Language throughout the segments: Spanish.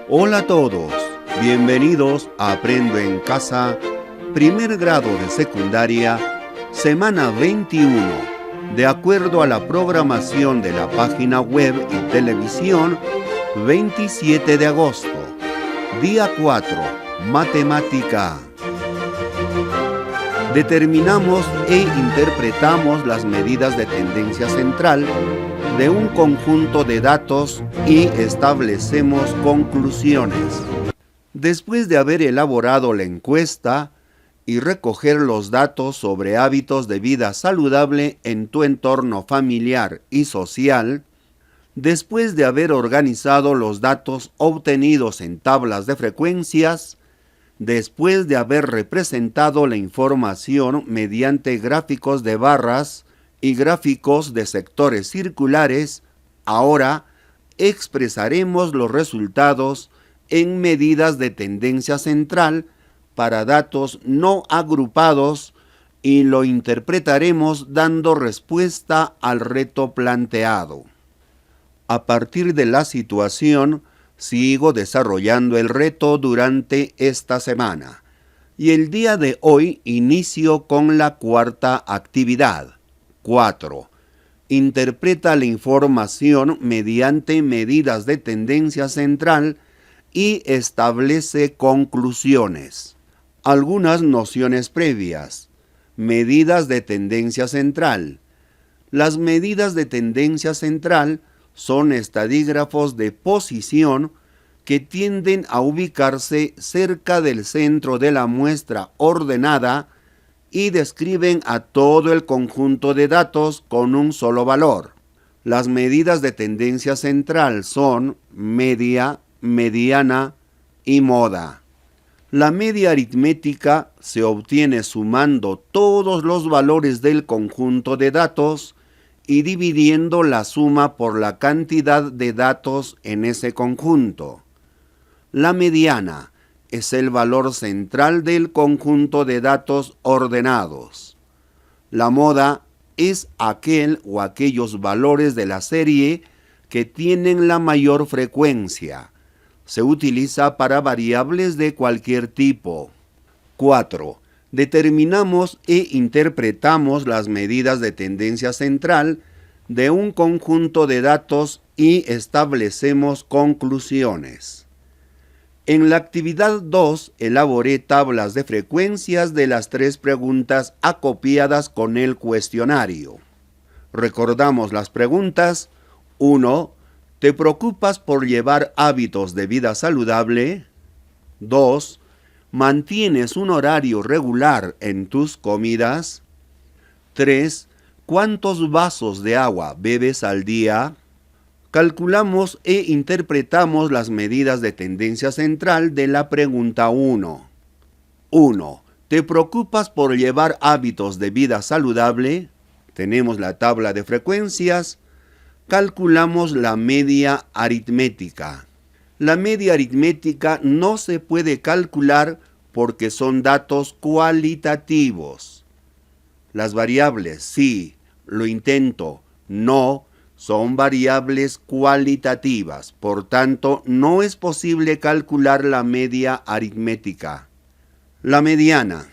Hola a todos, bienvenidos a Aprendo en Casa, primer grado de secundaria, semana 21, de acuerdo a la programación de la página web y televisión, 27 de agosto, día 4, matemática. Determinamos e interpretamos las medidas de tendencia central de un conjunto de datos y establecemos conclusiones. Después de haber elaborado la encuesta y recoger los datos sobre hábitos de vida saludable en tu entorno familiar y social, después de haber organizado los datos obtenidos en tablas de frecuencias, después de haber representado la información mediante gráficos de barras y gráficos de sectores circulares, ahora expresaremos los resultados en medidas de tendencia central para datos no agrupados y lo interpretaremos dando respuesta al reto planteado. A partir de la situación, sigo desarrollando el reto durante esta semana y el día de hoy inicio con la cuarta actividad. 4. Interpreta la información mediante medidas de tendencia central y establece conclusiones. Algunas nociones previas. Medidas de tendencia central. Las medidas de tendencia central son estadígrafos de posición que tienden a ubicarse cerca del centro de la muestra ordenada y describen a todo el conjunto de datos con un solo valor. Las medidas de tendencia central son media, mediana y moda. La media aritmética se obtiene sumando todos los valores del conjunto de datos y dividiendo la suma por la cantidad de datos en ese conjunto. La mediana es el valor central del conjunto de datos ordenados. La moda es aquel o aquellos valores de la serie que tienen la mayor frecuencia. Se utiliza para variables de cualquier tipo. 4. Determinamos e interpretamos las medidas de tendencia central de un conjunto de datos y establecemos conclusiones. En la actividad 2 elaboré tablas de frecuencias de las 3 preguntas acopiadas con el cuestionario. Recordamos las preguntas. 1. ¿Te preocupas por llevar hábitos de vida saludable? 2. ¿Mantienes un horario regular en tus comidas? 3. ¿Cuántos vasos de agua bebes al día? Calculamos e interpretamos las medidas de tendencia central de la pregunta 1. 1. ¿Te preocupas por llevar hábitos de vida saludable? Tenemos la tabla de frecuencias. Calculamos la media aritmética. La media aritmética no se puede calcular porque son datos cualitativos. Las variables sí, lo intento, no, son variables cualitativas, por tanto, no es posible calcular la media aritmética. La mediana.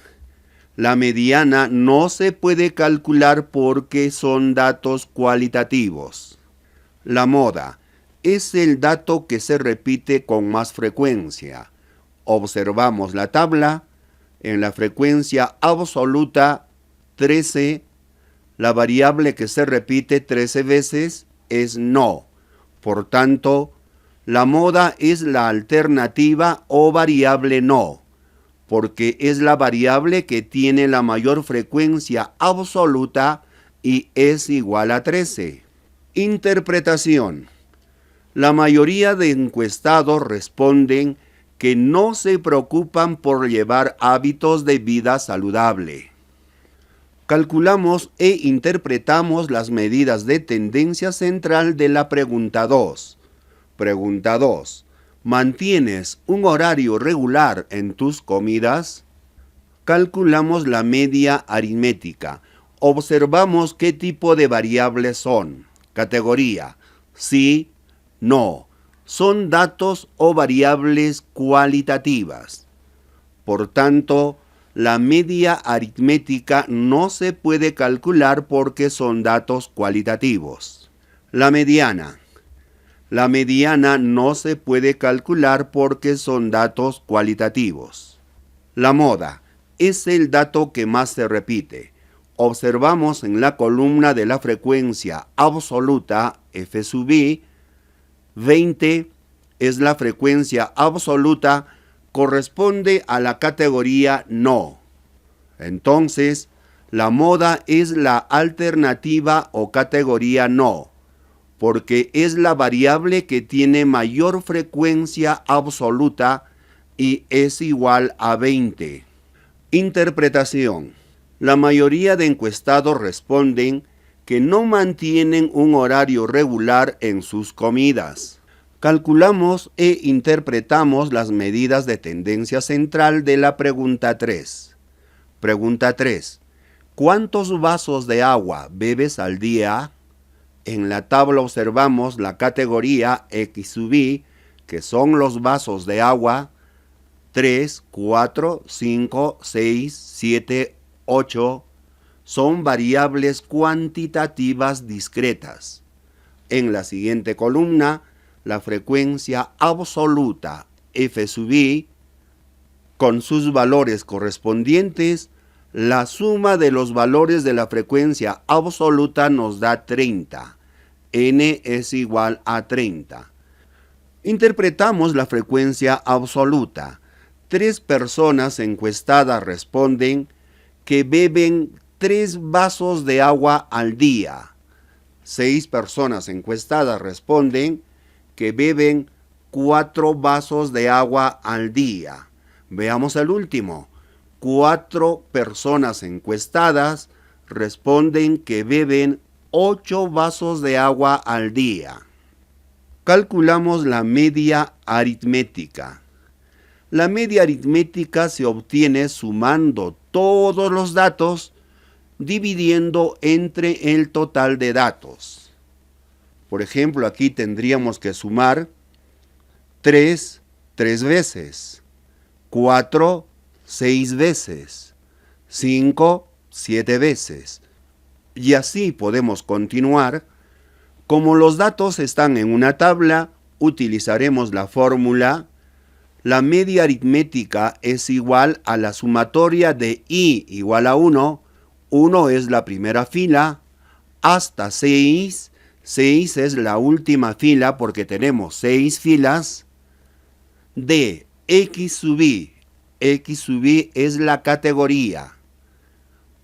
La mediana no se puede calcular porque son datos cualitativos. La moda es el dato que se repite con más frecuencia. Observamos la tabla. En la frecuencia absoluta 13, la variable que se repite 13 veces es no. Por tanto, la moda es la alternativa o variable no, porque es la variable que tiene la mayor frecuencia absoluta y es igual a 13. Interpretación. La mayoría de encuestados responden que no se preocupan por llevar hábitos de vida saludable. Calculamos e interpretamos las medidas de tendencia central de la pregunta 2. Pregunta 2. ¿Mantienes un horario regular en tus comidas? Calculamos la media aritmética. Observamos qué tipo de variables son. Categoría: sí, no. son datos o variables cualitativas. Por tanto, la media aritmética no se puede calcular porque son datos cualitativos. La mediana. La mediana no se puede calcular porque son datos cualitativos. La moda es el dato que más se repite. Observamos en la columna de la frecuencia absoluta f sub i, 20 es la frecuencia absoluta, corresponde a la categoría no. Entonces, la moda es la alternativa o categoría no, porque es la variable que tiene mayor frecuencia absoluta y es igual a 20. Interpretación. La mayoría de encuestados responden que no mantienen un horario regular en sus comidas. Calculamos e interpretamos las medidas de tendencia central de la pregunta 3. Pregunta 3. ¿Cuántos vasos de agua bebes al día? En la tabla observamos la categoría X sub i, que son los vasos de agua, 3, 4, 5, 6, 7, 8, son variables cuantitativas discretas. En la siguiente columna, la frecuencia absoluta f sub i, con sus valores correspondientes, la suma de los valores de la frecuencia absoluta nos da 30. N es igual a 30. Interpretamos la frecuencia absoluta. 3 personas encuestadas responden que beben 3 vasos de agua al día. 6 personas encuestadas responden que beben 4 vasos de agua al día. Veamos el último. 4 personas encuestadas responden que beben 8 vasos de agua al día. Calculamos la media aritmética. La media aritmética se obtiene sumando todos los datos, dividiendo entre el total de datos. Por ejemplo, aquí tendríamos que sumar 3 veces, 4 6 veces, 5 7 veces. Y así podemos continuar. Como los datos están en una tabla, utilizaremos la fórmula. La media aritmética es igual a la sumatoria de i igual a 1. 1 es la primera fila, hasta 6. 6 es la última fila porque tenemos 6 filas. De x sub i. X sub i es la categoría,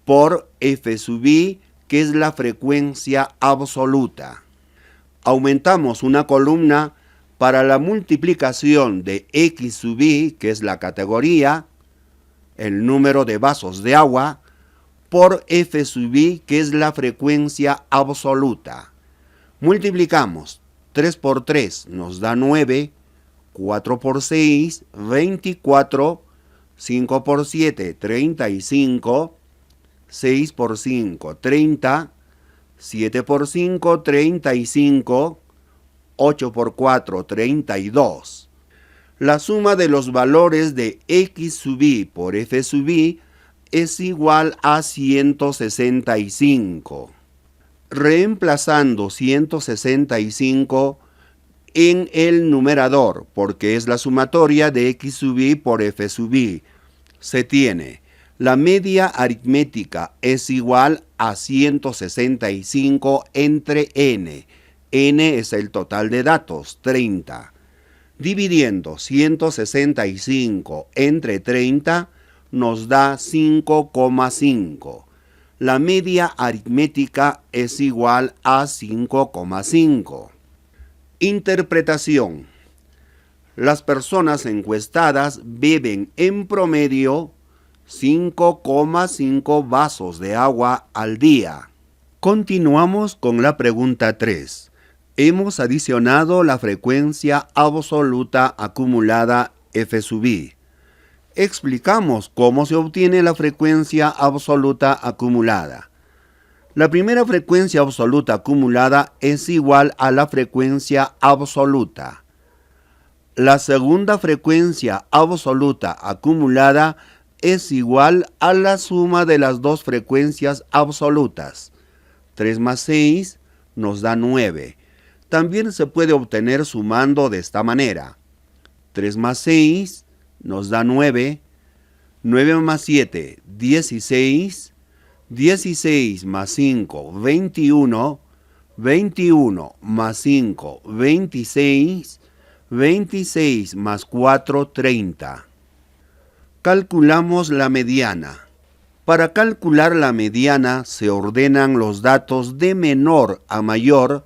por f sub i, que es la frecuencia absoluta. Aumentamos una columna para la multiplicación de x sub i, que es la categoría, el número de vasos de agua, por f sub i, que es la frecuencia absoluta. Multiplicamos 3 por 3 nos da 9, 4 por 6, 24, 5 por 7, 35, 6 por 5, 30, 7 por 5, 35, 8 por 4, 32. La suma de los valores de x sub i por f sub i es igual a 165. Reemplazando 165 en el numerador, porque es la sumatoria de x sub i por f sub i, se tiene la media aritmética es igual a 165 entre n. N es el total de datos, 30. Dividiendo 165 entre 30 nos da 5,5. La media aritmética es igual a 5,5. Interpretación. Las personas encuestadas beben en promedio 5,5 vasos de agua al día. Continuamos con la pregunta 3. Hemos adicionado la frecuencia absoluta acumulada f sub i. Explicamos cómo se obtiene la frecuencia absoluta acumulada. La primera frecuencia absoluta acumulada es igual a la frecuencia absoluta. La segunda frecuencia absoluta acumulada es igual a la suma de las dos frecuencias absolutas. 3 más 6 nos da 9. También se puede obtener sumando de esta manera. 3 más 6 nos da 9. 9 más 7, 16. 16 más 5, 21. 21 más 5, 26. 26 más 4, 30. Calculamos la mediana. Para calcular la mediana se ordenan los datos de menor a mayor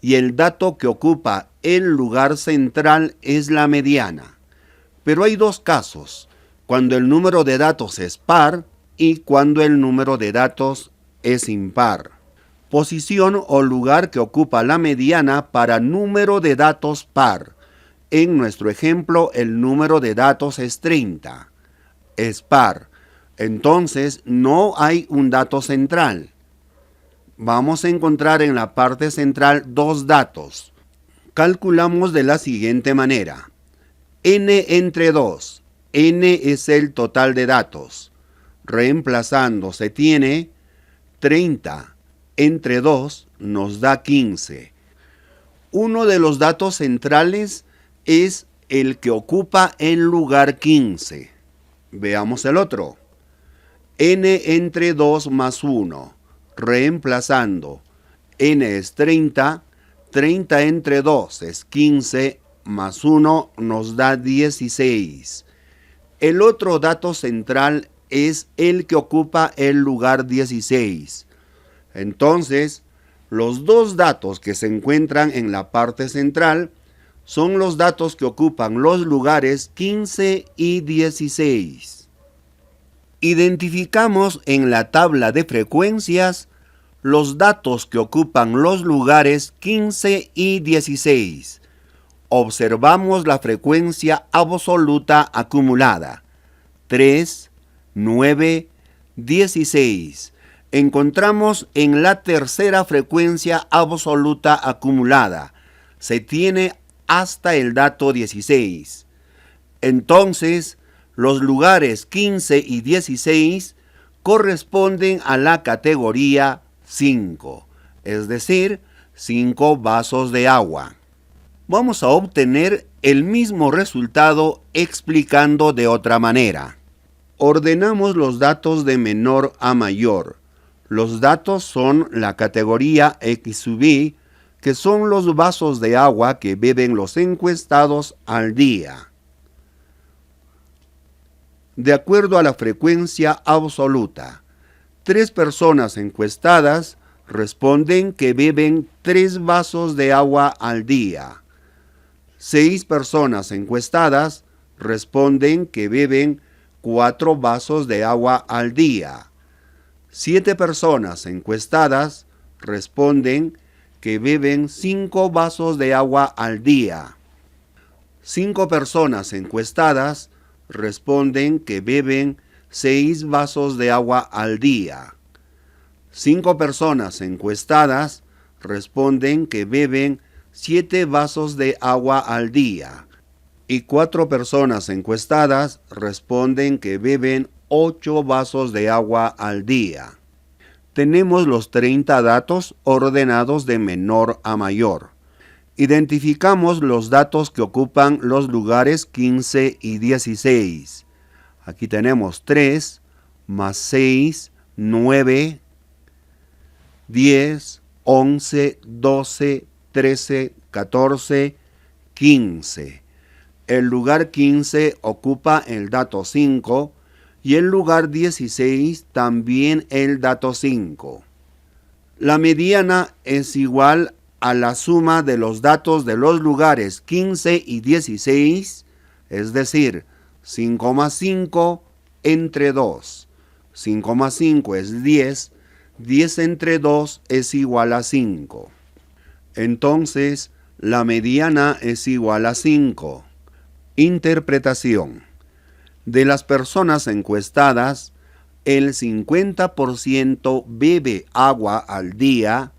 y el dato que ocupa el lugar central es la mediana. Pero hay dos casos, cuando el número de datos es par y cuando el número de datos es impar. Posición o lugar que ocupa la mediana para número de datos par. En nuestro ejemplo, el número de datos es 30. Es par. Entonces, no hay un dato central. Vamos a encontrar en la parte central dos datos. Calculamos de la siguiente manera. N entre 2. N es el total de datos. Reemplazando se tiene 30 entre 2 nos da 15. Uno de los datos centrales es el que ocupa el lugar 15. Veamos el otro. N entre 2 más 1. Reemplazando. N es 30. 30 entre 2 es 15. Más 1 nos da 16. El otro dato central es el que ocupa el lugar 16. Entonces, los dos datos que se encuentran en la parte central son los datos que ocupan los lugares 15 y 16. Identificamos en la tabla de frecuencias los datos que ocupan los lugares 15 y 16. Observamos la frecuencia absoluta acumulada. 3, 9, 16. Encontramos en la tercera frecuencia absoluta acumulada. Se tiene hasta el dato 16. Entonces, los lugares 15 y 16 corresponden a la categoría 5, es decir, 5 vasos de agua. Vamos a obtener el mismo resultado explicando de otra manera. Ordenamos los datos de menor a mayor. Los datos son la categoría X sub I, que son los vasos de agua que beben los encuestados al día. De acuerdo a la frecuencia absoluta, 3 personas encuestadas responden que beben 3 vasos de agua al día. 6 personas encuestadas responden que beben 4 vasos de agua al día. 7 personas encuestadas responden que beben 5 vasos de agua al día. 5 personas encuestadas responden que beben 6 vasos de agua al día. 5 personas encuestadas responden que beben 7 vasos de agua al día. Y 4 personas encuestadas responden que beben 8 vasos de agua al día. Tenemos los 30 datos ordenados de menor a mayor. Identificamos los datos que ocupan los lugares 15 y 16. Aquí tenemos 3 más 6, 9, 10, 11, 12, 13, 14, 15. El lugar 15 ocupa el dato 5 y el lugar 16 también el dato 5. La mediana es igual a la suma de los datos de los lugares 15 y 16, es decir, 5 más 5 entre 2. 5 más 5 es 10, 10 entre 2 es igual a 5. Entonces, la mediana es igual a 5. Interpretación. De las personas encuestadas, el 50% bebe agua al día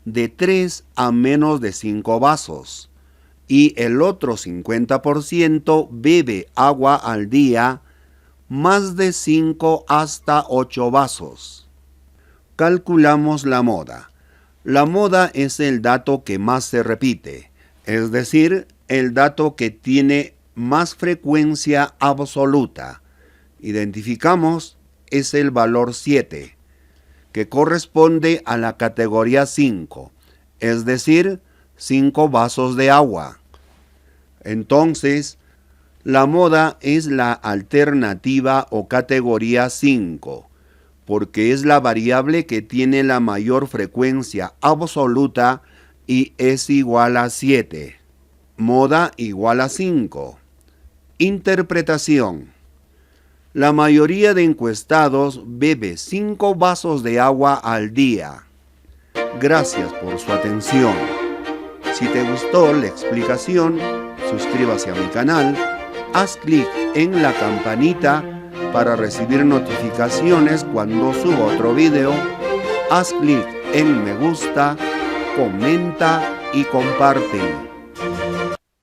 de 3 a menos de 5 vasos y el otro 50% bebe agua al día, más de 5 hasta 8 vasos. Calculamos la moda. La moda es el dato que más se repite, es decir, el dato que tiene más frecuencia absoluta. Identificamos es el valor 7, que corresponde a la categoría 5, es decir, 5 vasos de agua. Entonces, la moda es la alternativa o categoría 5, porque es la variable que tiene la mayor frecuencia absoluta y es igual a 7. Moda igual a 5. Interpretación. La mayoría de encuestados bebe 5 vasos de agua al día. Gracias por su atención. Si te gustó la explicación, suscríbase a mi canal, haz clic en la campanita para recibir notificaciones cuando suba otro video, haz clic en me gusta, comenta y comparte.